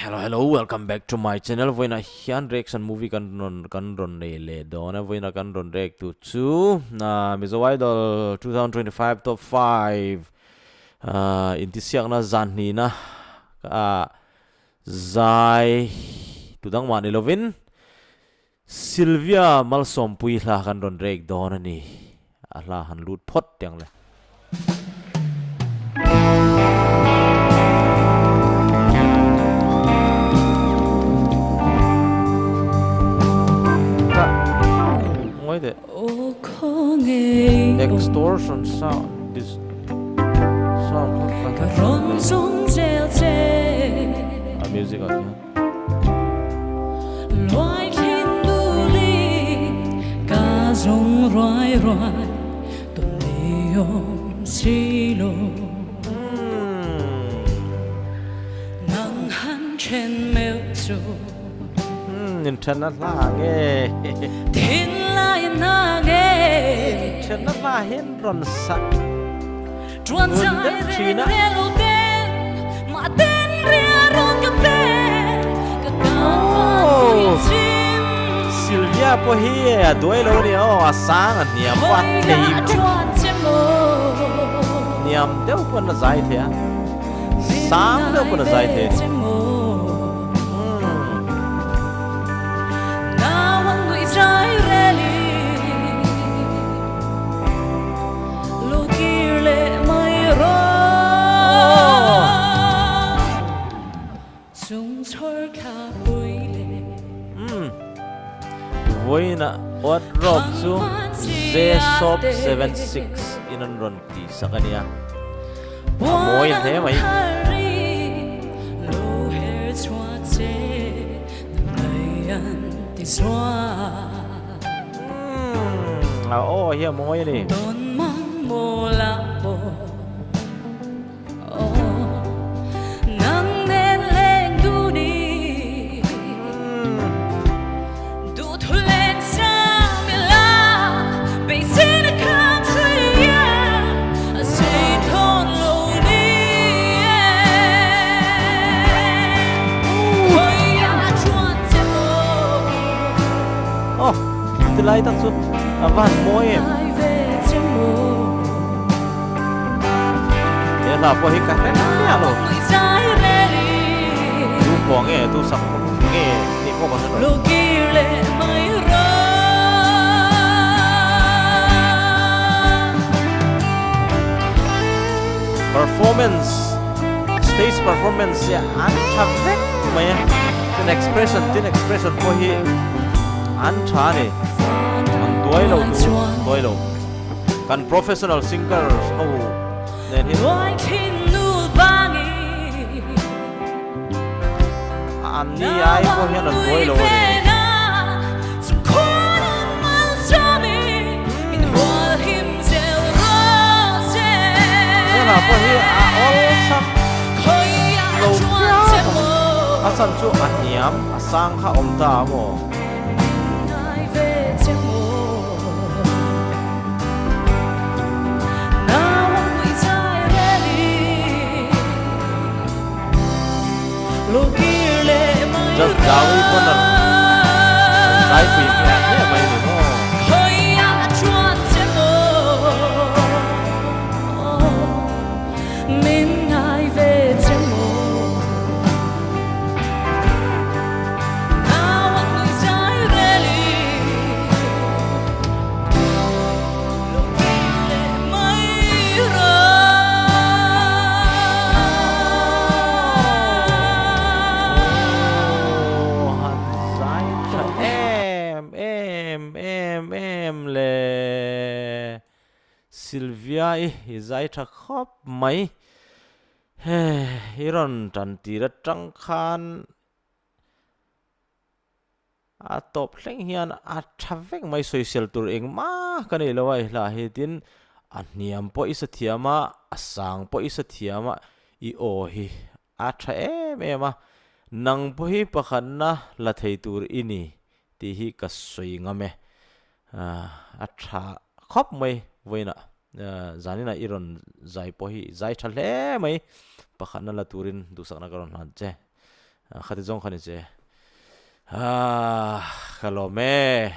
Hello, welcome back to my channel. Voina hian reaction movie kan ron nei le dona voina kan ron react to chu na Mizo Idol 2025 top 5 inti siak na zan ni na zai tudang mani lovin Sylvia Malsom pui la kan ron react dona ni ala han lut pot yang le extortion sound this sound music out here loài thiên đu li ca rong roi roi tuần liom xì lô nắng han trên mèo chu internet la nghe thiên lai na nghe internet la hen ron sa chuan sai re lo ten ma ten ria ron ka pe ka ka chin Sylvia po hi doi lo ni asang an niam wat thei chuan chemo niam deu ko na zai the sang deu ko na zai the Voina what rob chu Zesop 76 inan ron ti sa kanya moi the mai oh here moi ni tilai tak su avan moi ya la po hi ka re ya lo tu po nge tu sak nge ni po ko no performance stage performance ya an thavek mai tin expression po hi an tha ni đôi lâu kan professional singer how nên hin an ni ai ko hian an đôi lâu ni na po hi all sam lâu a san chu an niam a sang kha om ta mo just gawi ko na sai pi ya he mai ni mo min ai ve chemo now I'm inside really lokile mai ra le Sylvia hi zai tha khop mai he iron tan ti ra tang khan a top thleng hian a thavek mai social tur eng ma ka nei lawai la he tin a niam po isa thiama asang po isa thiama I o hi a tha em nang po hi pakhan na la thei tur ini ti hi ka soi ngame a tha khop mai voina zanina iron zai po hi zai tha hle mai pakhan na la turin du sakna karon han che khát jong khani che khalo me